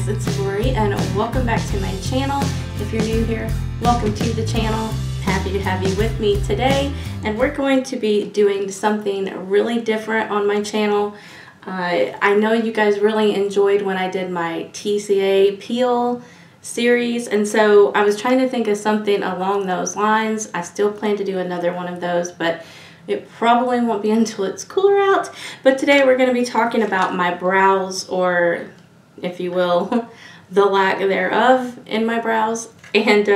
guys, it's Lori and welcome back to my channel. If you're new here, welcome to the channel. Happy to have you with me today, and we're going to be doing something really different on my channel. I know you guys really enjoyed when I did my TCA peel series, and so I was trying to think of something along those lines. I still plan to do another one of those, but it probably won't be until it's cooler out. But today we're going to be talking about my brows, or if you will, the lack thereof in my brows. And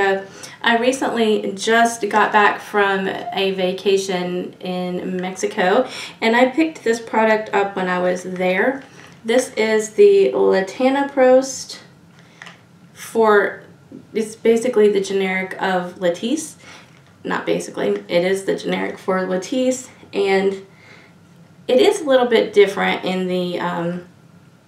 I recently just got back from a vacation in Mexico, and I picked this product up when I was there. This is the Latanaprost. It's basically the generic of Latisse. Not basically, it is the generic for Latisse, and it is a little bit different in the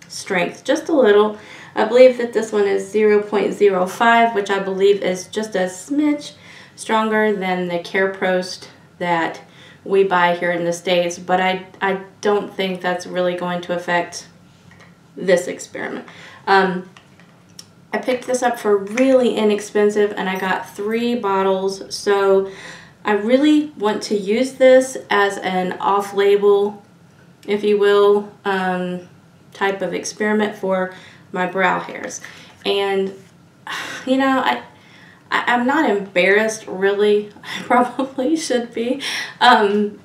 strength, just a little. I believe that this one is 0.05, which I believe is just a smidge stronger than the Careprost that we buy here in the States, but I don't think that's really going to affect this experiment. I picked this up for really inexpensive, and I got 3 bottles, so I really want to use this as an off-label, if you will, type of experiment for my brow hairs. And you know, I'm not embarrassed, really. I probably should be. My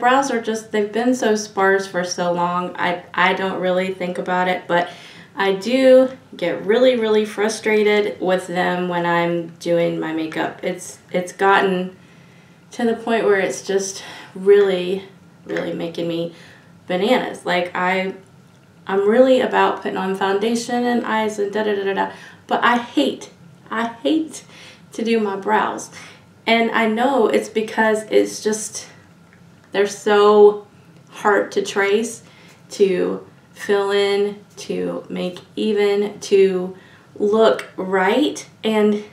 brows are just, they've been so sparse for so long, I don't really think about it, but I do get really frustrated with them when I'm doing my makeup. It's gotten to the point where it's just really making me bananas. Like, I'm really about putting on foundation and eyes and da-da-da-da-da, but I hate to do my brows. And I know it's because it's just, they're so hard to trace, to fill in, to make even, to look right. And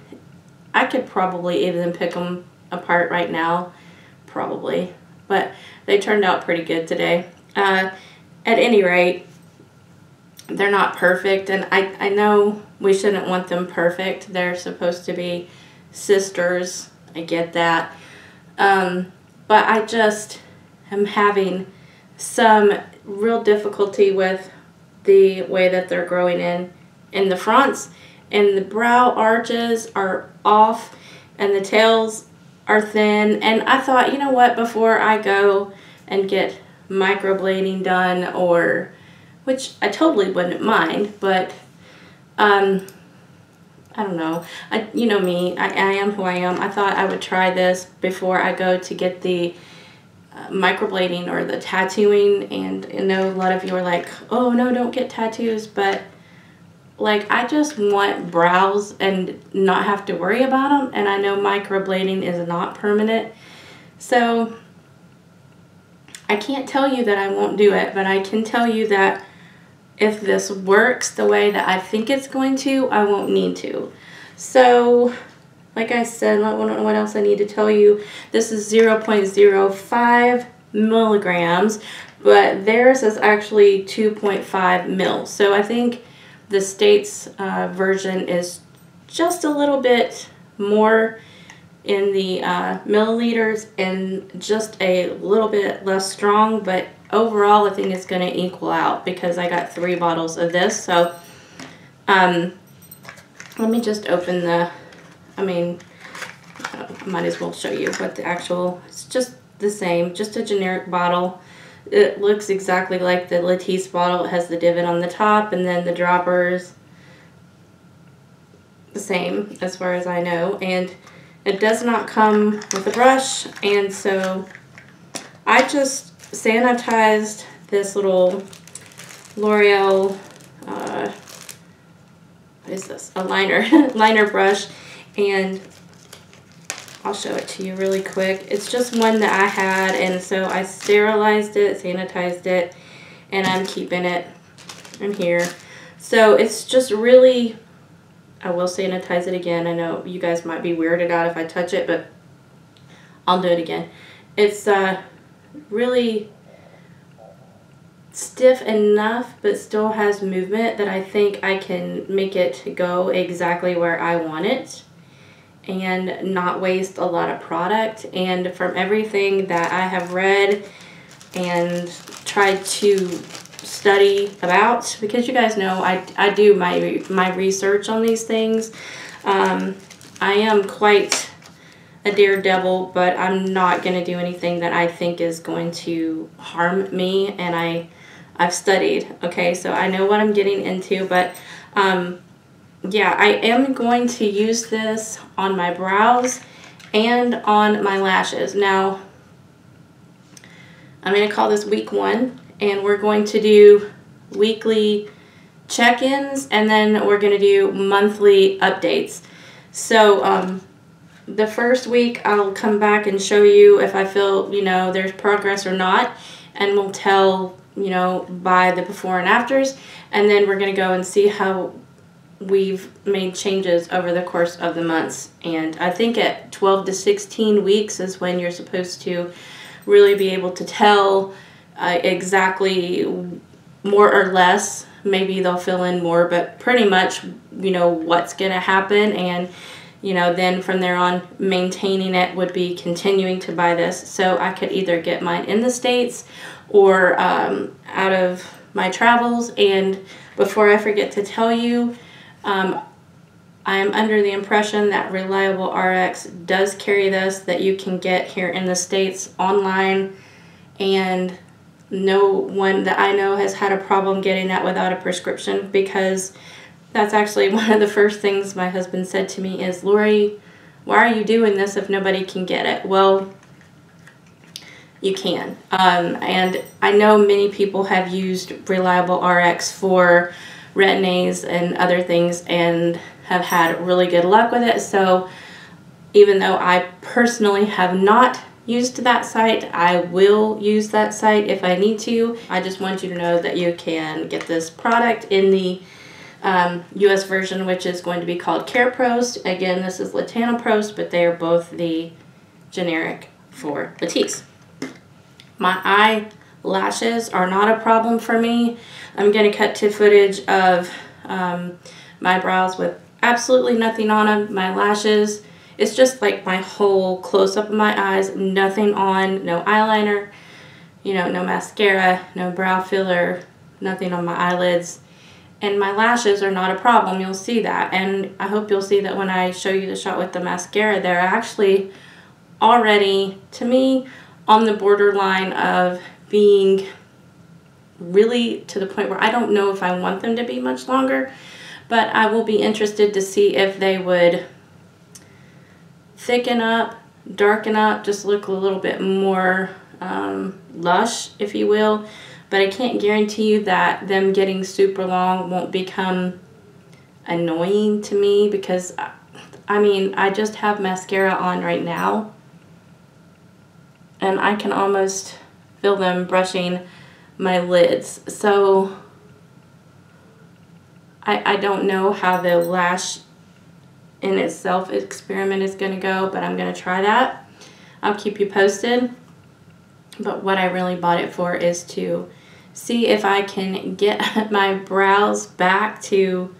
I could probably even pick them apart right now, probably, but they turned out pretty good today. At any rate, they're not perfect, and I know we shouldn't want them perfect. They're supposed to be sisters, I get that, but I just am having some real difficulty with the way that they're growing in the fronts, and the brow arches are off and the tails are thin. And I thought, you know what, before I go and get microblading done, or which I totally wouldn't mind, but I don't know, you know me, I am who I am. I thought I would try this before I go to get the microblading or the tattooing. And I know a lot of you are like, oh no, don't get tattoos, but like, I just want brows and not have to worry about them, and I know microblading is not permanent, so I can't tell you that I won't do it, but I can tell you that if this works the way that I think it's going to, I won't need to. So, like I said, I don't know what else I need to tell you. This is 0.05 milligrams, but theirs is actually 2.5 mils. So I think the States version is just a little bit more in the milliliters and just a little bit less strong, but overall I think it's going to equal out because I got 3 bottles of this. So let me just open the, I might as well show you what the actual, it's just the same, just a generic bottle. It looks exactly like the Latisse bottle. It has the divot on the top, and then the droppers the same as far as I know, and it does not come with a brush. And so I just sanitized this little L'Oreal, what is this, a liner brush, and I'll show it to you really quick. It's just one that I had, and so I sterilized it, sanitized it, and I'm keeping it in here. So it's just really, I will sanitize it again. I know you guys might be weirded out if I touch it, but I'll do it again. It's really stiff enough but still has movement that I think I can make it go exactly where I want it and not waste a lot of product. And from everything that I have read and tried to study about, because you guys know I do my research on these things. I am quite a daredevil, but I'm not going to do anything that I think is going to harm me, and I've studied, okay, so I know what I'm getting into. But yeah, I am going to use this on my brows and on my lashes. Now, I'm going to call this week 1, and we're going to do weekly check-ins, and then we're going to do monthly updates. So the first week I'll come back and show you if I feel, you know, there's progress or not, and we'll tell, you know, by the before and afters, and then we're going to go and see how we've made changes over the course of the months. And I think at 12 to 16 weeks is when you're supposed to really be able to tell exactly, more or less, maybe they'll fill in more, but pretty much, you know, what's going to happen. And, you know, then from there on, maintaining it would be continuing to buy this. So I could either get mine in the States or out of my travels. And before I forget to tell you, I am under the impression that Reliable RX does carry this, that you can get here in the States online, and no one that I know has had a problem getting that without a prescription, because that's actually one of the first things my husband said to me is, Lori, why are you doing this if nobody can get it? Well, you can. And I know many people have used Reliable RX for Retin-A's and other things and have had really good luck with it. So even though I personally have not used that site, I will use that site if I need to. I just want you to know that you can get this product in the US version, which is going to be called Careprost. Again, this is Latanoprost, but they are both the generic for Latisse. My eyelashes are not a problem for me. I'm going to cut to footage of my brows with absolutely nothing on them. My lashes, it's just like my whole close-up of my eyes, nothing on, no eyeliner, you know, no mascara, no brow filler, nothing on my eyelids. And my lashes are not a problem. You'll see that. And I hope you'll see that when I show you the shot with the mascara. They're actually already, to me, on the borderline of being really to the point where I don't know if I want them to be much longer, but I will be interested to see if they would thicken up, darken up, just look a little bit more lush, if you will. But I can't guarantee you that them getting super long won't become annoying to me, because I mean, I just have mascara on right now and I can almost feel them brushing my lids. So I don't know how the lash in itself experiment is going to go, but I'm going to try that. I'll keep you posted. But what I really bought it for is to see if I can get my brows back to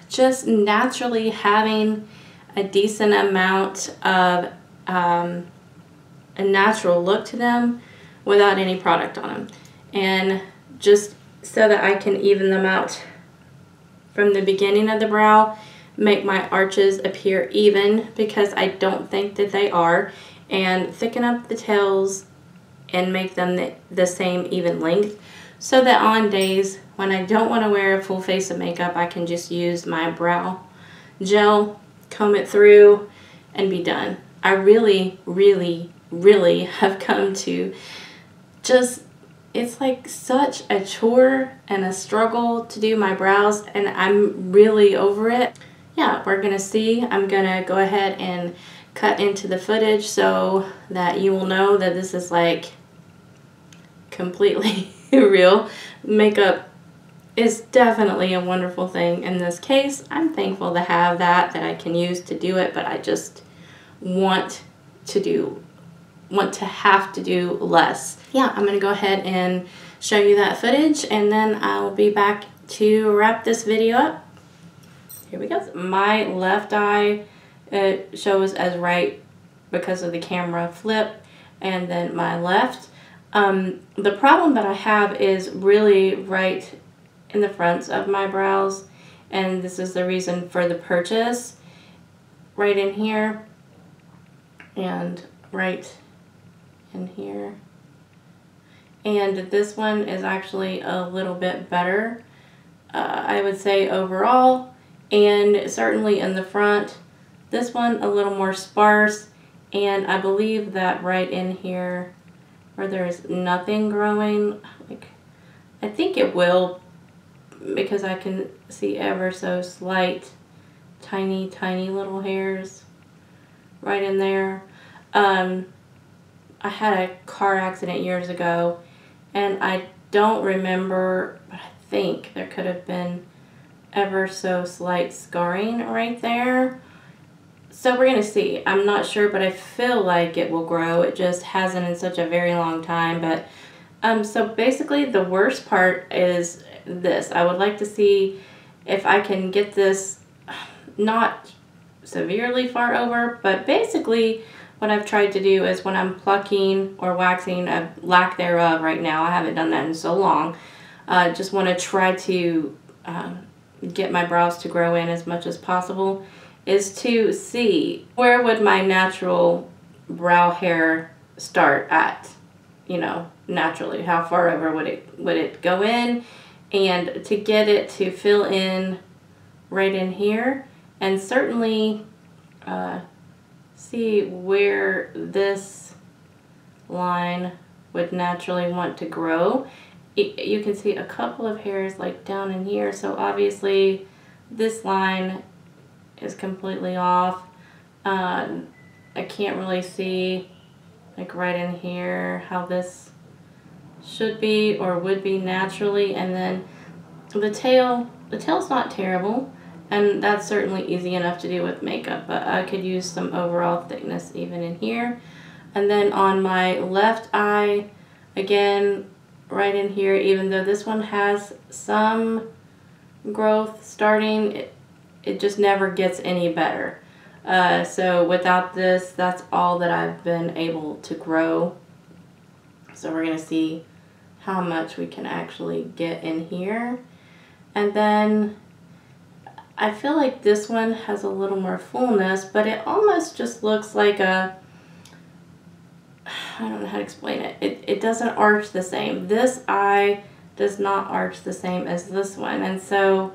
just naturally having a decent amount of a natural look to them without any product on them. And just so that I can even them out from the beginning of the brow, make my arches appear even, because I don't think that they are, and thicken up the tails and make them the same even length, so that on days when I don't want to wear a full face of makeup, I can just use my brow gel, comb it through, and be done. I really, really, really have come to just, it's like such a chore and a struggle to do my brows, and I'm really over it. Yeah, we're gonna see. I'm gonna go ahead and cut into the footage so that you will know that this is like completely real. Makeup is definitely a wonderful thing in this case. I'm thankful to have that I can use to do it, but I just want to do want to have to do less. Yeah, I'm gonna go ahead and show you that footage, and then I'll be back to wrap this video up. Here we go. My left eye, it shows as right because of the camera flip, and then my left. The problem that I have is really right in the fronts of my brows, and this is the reason for the purchase. Right in here, and right in here. And this one is actually a little bit better, I would say, overall. And certainly in the front, this one a little more sparse. And I believe that right in here where there's nothing growing, like, I think it will, because I can see ever so slight tiny little hairs right in there. I had a car accident years ago, and I don't remember, but I think there could have been ever so slight scarring right there. So we're gonna see. I'm not sure, but I feel like it will grow. It just hasn't in such a very long time. But so basically the worst part is this. I would like to see if I can get this not severely far over, but basically what I've tried to do is when I'm plucking or waxing, a lack thereof right now, I haven't done that in so long, just want to try to get my brows to grow in as much as possible, is to see where would my natural brow hair start at, you know, naturally. How far over would it go in, and to get it to fill in right in here, and certainly see where this line would naturally want to grow. You can see a couple of hairs like down in here, so obviously this line is completely off. I can't really see, like right in here, how this should be or would be naturally. And then the tail's not terrible, and that's certainly easy enough to do with makeup, but I could use some overall thickness even in here. And then on my left eye, again, right in here, even though this one has some growth starting, it just never gets any better. So without this, that's all that I've been able to grow. So we're gonna see how much we can actually get in here. And then I feel like this one has a little more fullness, but it almost just looks like a, I don't know how to explain it. It doesn't arch the same. This eye does not arch the same as this one. And so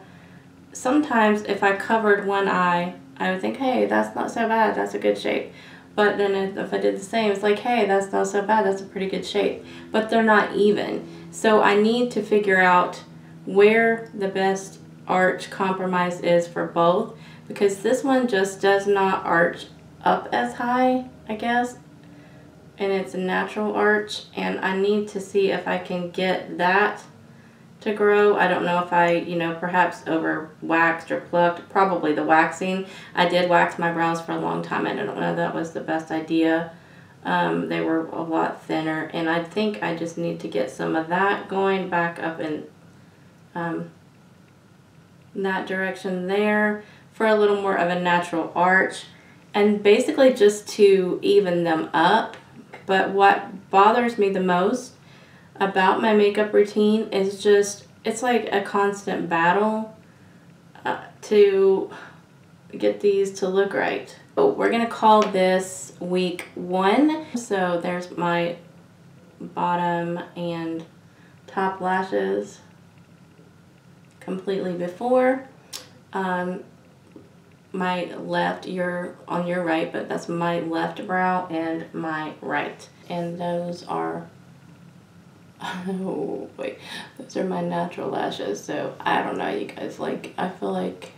sometimes if I covered one eye, I would think, hey, that's not so bad, that's a good shape. But then if I did the same, it's like, hey, that's not so bad, that's a pretty good shape. But they're not even. So I need to figure out where the best arch compromise is for both, because this one just does not arch up as high, I guess, and it's a natural arch, and I need to see if I can get that to grow. I don't know if I, you know, perhaps over waxed or plucked. Probably the waxing. I did wax my brows for a long time. I don't know that was the best idea. They were a lot thinner, and I think I just need to get some of that going back up in that direction there for a little more of a natural arch, and basically just to even them up. But what bothers me the most about my makeup routine is just, it's like a constant battle to get these to look right. So we're gonna call this week 1. So there's my bottom and top lashes completely before. My left, you're on your right, but that's my left brow and my right. And those are, oh wait, those are my natural lashes. So I don't know, you guys, like, I feel like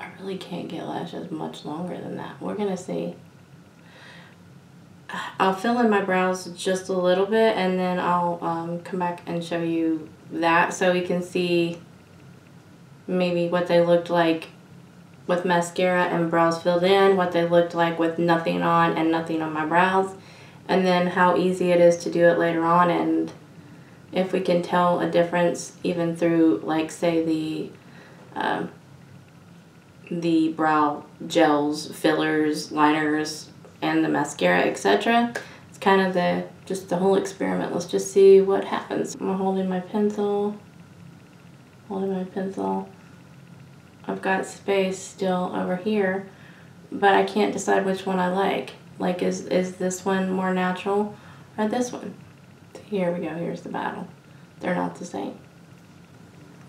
I really can't get lashes much longer than that. We're gonna see. I'll fill in my brows just a little bit, and then I'll come back and show you that so we can see maybe what they looked like with mascara and brows filled in, what they looked like with nothing on and nothing on my brows, and then how easy it is to do it later on, and if we can tell a difference even through, like, say, the brow gels, fillers, liners, and the mascara, etc. It's kind of just the whole experiment. Let's just see what happens. I'm holding my pencil. I've got space still over here, but I can't decide which one I like. Like, is this one more natural or this one? Here we go. Here's the battle. They're not the same.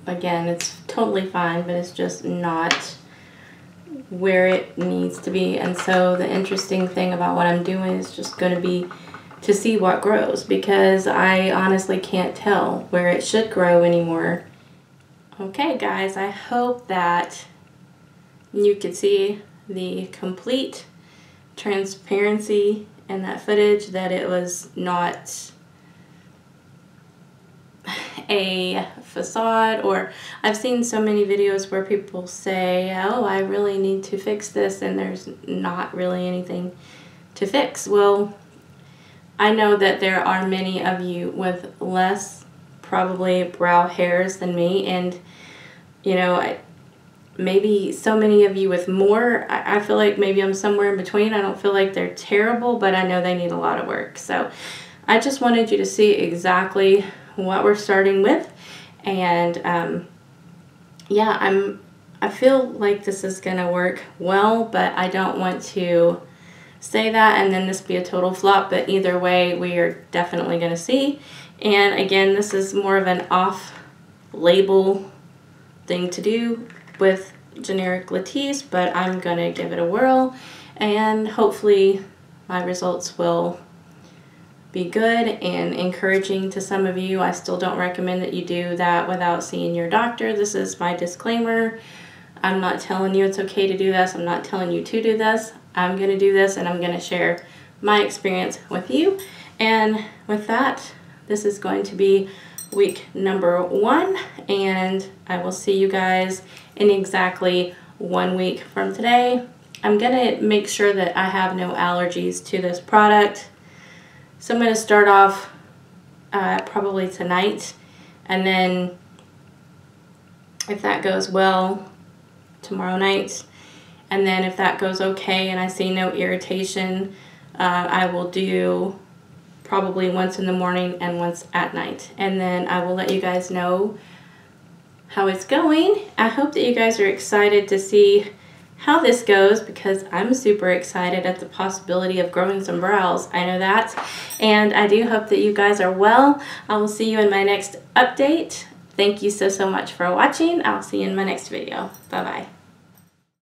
Again, it's totally fine, but it's just not where it needs to be. And so the interesting thing about what I'm doing is just going to be to see what grows, because I honestly can't tell where it should grow anymore. Okay, guys, I hope that you could see the complete transparency in that footage, that it was not a facade. Or I've seen so many videos where people say, oh, I really need to fix this, and there's not really anything to fix. Well, I know that there are many of you with less probably brow hairs than me, and you know, maybe so many of you with more. I feel like maybe I'm somewhere in between. I don't feel like they're terrible, but I know they need a lot of work. So I just wanted you to see exactly what we're starting with, and yeah, I feel like this is gonna work well, but I don't want to say that and then this be a total flop. But either way, we are definitely gonna see. And again, this is more of an off-label thing to do with generic Latisse, but I'm gonna give it a whirl, and hopefully my results will be good and encouraging to some of you. I still don't recommend that you do that without seeing your doctor. This is my disclaimer. I'm not telling you it's okay to do this. I'm not telling you to do this. I'm going to do this, and I'm going to share my experience with you. And with that, this is going to be week number 1, and I will see you guys in exactly 1 week from today. I'm going to make sure that I have no allergies to this product. So I'm going to start off probably tonight, and then if that goes well, tomorrow night, and then if that goes okay and I see no irritation, I will do probably once in the morning and once at night, and then I will let you guys know how it's going. I hope that you guys are excited to see how this goes, because I'm super excited at the possibility of growing some brows. I know that, and I do hope that you guys are well. I will see you in my next update. Thank you so much for watching. I'll see you in my next video. Bye-bye.